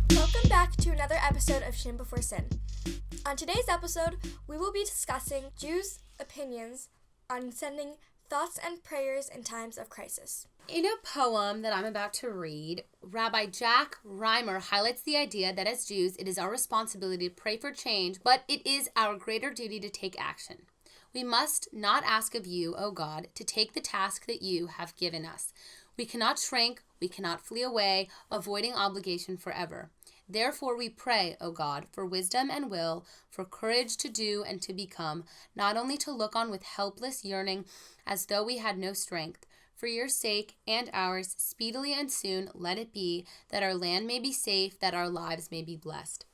Welcome back to another episode of Shin Before Sin. On today's episode, we will be discussing Jews' opinions on sending thoughts and prayers in times of crisis. In a poem that I'm about to read, Rabbi Jack Reimer highlights the idea that as Jews, it is our responsibility to pray for change, but it is our greater duty to take action. We must not ask of you, O God, to take the task that you have given us. We cannot shrink, we cannot flee away, avoiding obligation forever. Therefore we pray, O God, for wisdom and will, for courage to do and to become, not only to look on with helpless yearning as though we had no strength. For your sake and ours, speedily and soon let it be, that our land may be safe, that our lives may be blessed.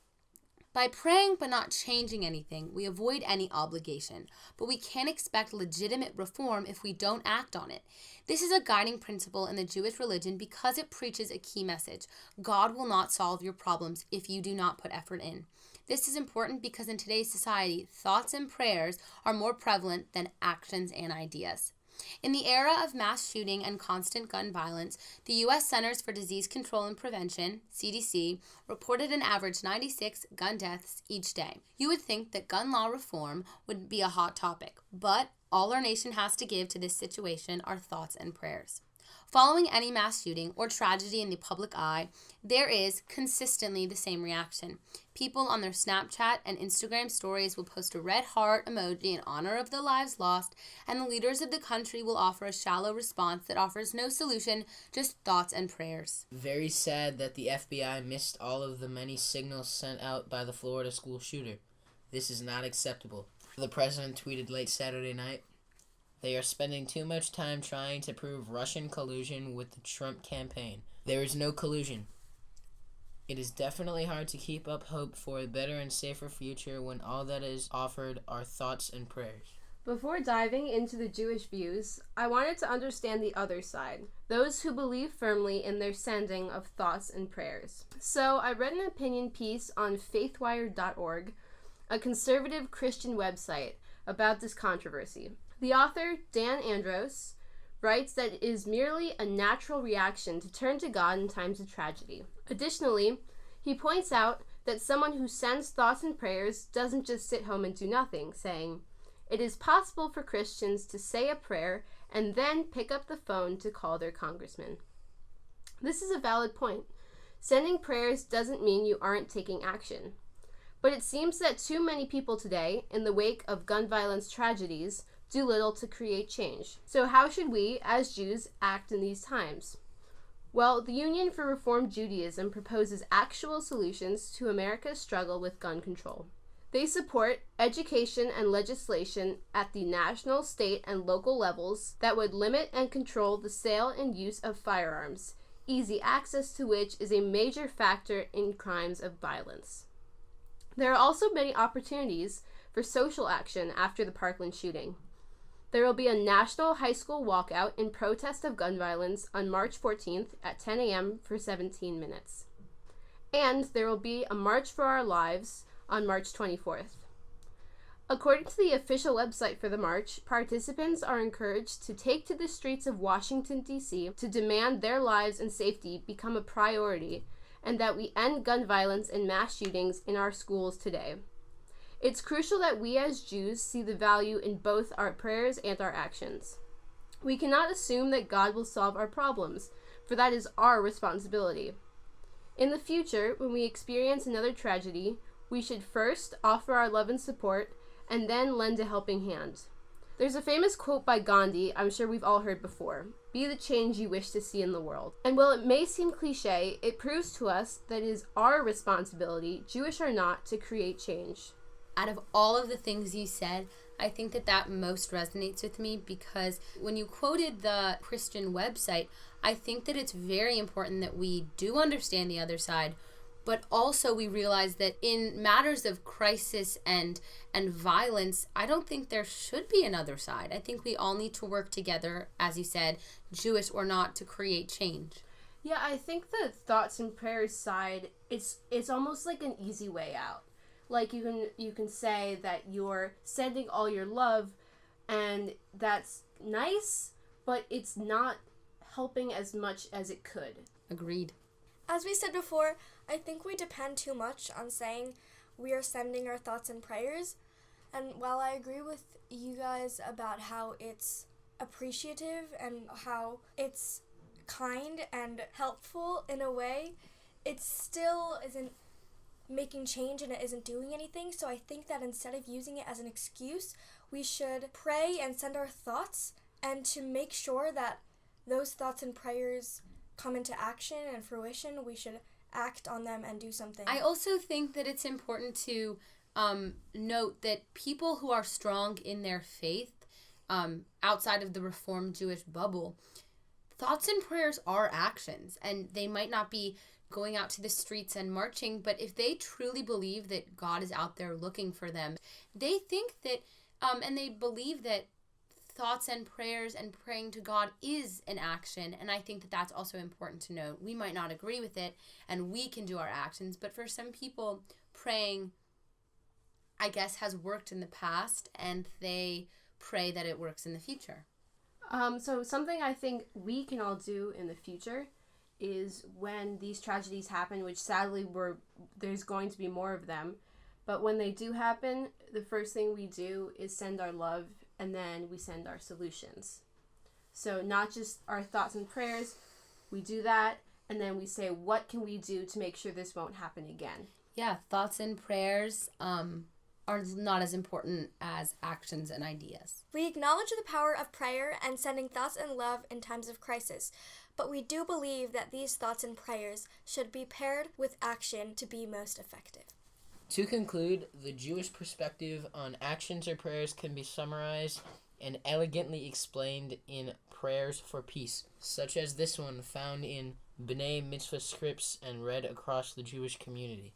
By praying but not changing anything, we avoid any obligation, but we can't expect legitimate reform if we don't act on it. This is a guiding principle in the Jewish religion because it preaches a key message. God will not solve your problems if you do not put effort in. This is important because in today's society, thoughts and prayers are more prevalent than actions and ideas. In the era of mass shooting and constant gun violence, the U.S. Centers for Disease Control and Prevention, CDC, reported an average 96 gun deaths each day. You would think that gun law reform would be a hot topic, but all our nation has to give to this situation are thoughts and prayers. Following any mass shooting or tragedy in the public eye, there is consistently the same reaction. People on their Snapchat and Instagram stories will post a red heart emoji in honor of the lives lost, and the leaders of the country will offer a shallow response that offers no solution, just thoughts and prayers. Very sad that the FBI missed all of the many signals sent out by the Florida school shooter. This is not acceptable. The president tweeted late Saturday night, "They are spending too much time trying to prove Russian collusion with the Trump campaign. There is no collusion. It is definitely hard to keep up hope for a better and safer future when all that is offered are thoughts and prayers." Before diving into the Jewish views, I wanted to understand the other side, those who believe firmly in their sending of thoughts and prayers. So I read an opinion piece on faithwire.org, a conservative Christian website, about this controversy. The author, Dan Andros, writes that it is merely a natural reaction to turn to God in times of tragedy. Additionally, he points out that someone who sends thoughts and prayers doesn't just sit home and do nothing, saying, "It is possible for Christians to say a prayer and then pick up the phone to call their congressman." This is a valid point. Sending prayers doesn't mean you aren't taking action. But it seems that too many people today, in the wake of gun violence tragedies, do little to create change. So how should we, as Jews, act in these times? Well, the Union for Reformed Judaism proposes actual solutions to America's struggle with gun control. They support education and legislation at the national, state, and local levels that would limit and control the sale and use of firearms, easy access to which is a major factor in crimes of violence. There are also many opportunities for social action after the Parkland shooting. There will be a national high school walkout in protest of gun violence on March 14th at 10 a.m. for 17 minutes. And there will be a March for Our Lives on March 24th. According to the official website for the march, participants are encouraged to take to the streets of Washington, D.C. to demand their lives and safety become a priority and that we end gun violence and mass shootings in our schools today. It's crucial that we as Jews see the value in both our prayers and our actions. We cannot assume that God will solve our problems, for that is our responsibility. In the future, when we experience another tragedy, we should first offer our love and support, and then lend a helping hand. There's a famous quote by Gandhi I'm sure we've all heard before: "Be the change you wish to see in the world." And while it may seem cliche, it proves to us that it is our responsibility, Jewish or not, to create change. Out of all of the things you said, I think that most resonates with me because when you quoted the Christian website, I think that it's very important that we do understand the other side, but also we realize that in matters of crisis and violence, I don't think there should be another side. I think we all need to work together, as you said, Jewish or not, to create change. Yeah, I think the thoughts and prayers side, it's almost like an easy way out. Like you can say that you're sending all your love, and that's nice, but it's not helping as much as it could. Agreed. As we said before, I think we depend too much on saying we are sending our thoughts and prayers. And while I agree with you guys about how it's appreciative and how it's kind and helpful in a way, it still isn't making change and it isn't doing anything. So I think that instead of using it as an excuse, we should pray and send our thoughts, and to make sure that those thoughts and prayers come into action and fruition, we should act on them and do something. I also think that it's important to note that people who are strong in their faith, outside of the Reformed Jewish bubble, thoughts and prayers are actions, and they might not be going out to the streets and marching, but if they truly believe that God is out there looking for them, they think that, and they believe that thoughts and prayers and praying to God is an action, and I think that that's also important to note. We might not agree with it, and we can do our actions, but for some people, praying, I guess, has worked in the past, and they pray that it works in the future. So something I think we can all do in the future is when these tragedies happen, which sadly there's going to be more of them, but when they do happen, the first thing we do is send our love, and then we send our solutions. So not just our thoughts and prayers, we do that, and then we say, what can we do to make sure this won't happen again? Yeah, thoughts and prayers are not as important as actions and ideas. We acknowledge the power of prayer and sending thoughts and love in times of crisis, but we do believe that these thoughts and prayers should be paired with action to be most effective. To conclude, the Jewish perspective on actions or prayers can be summarized and elegantly explained in prayers for peace, such as this one found in B'nai Mitzvah scripts and read across the Jewish community.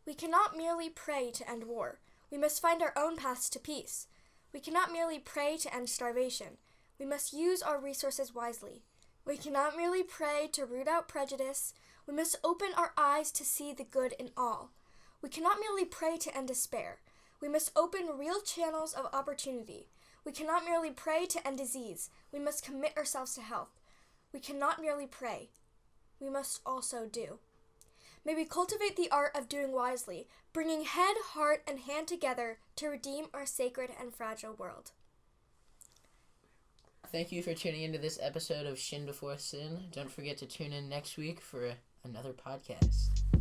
We cannot merely pray to end war. We must find our own paths to peace. We cannot merely pray to end starvation. We must use our resources wisely. We cannot merely pray to root out prejudice. We must open our eyes to see the good in all. We cannot merely pray to end despair. We must open real channels of opportunity. We cannot merely pray to end disease. We must commit ourselves to health. We cannot merely pray. We must also do. May we cultivate the art of doing wisely, bringing head, heart, and hand together to redeem our sacred and fragile world. Thank you for tuning into this episode of Shin Before Sin. Don't forget to tune in next week for another podcast.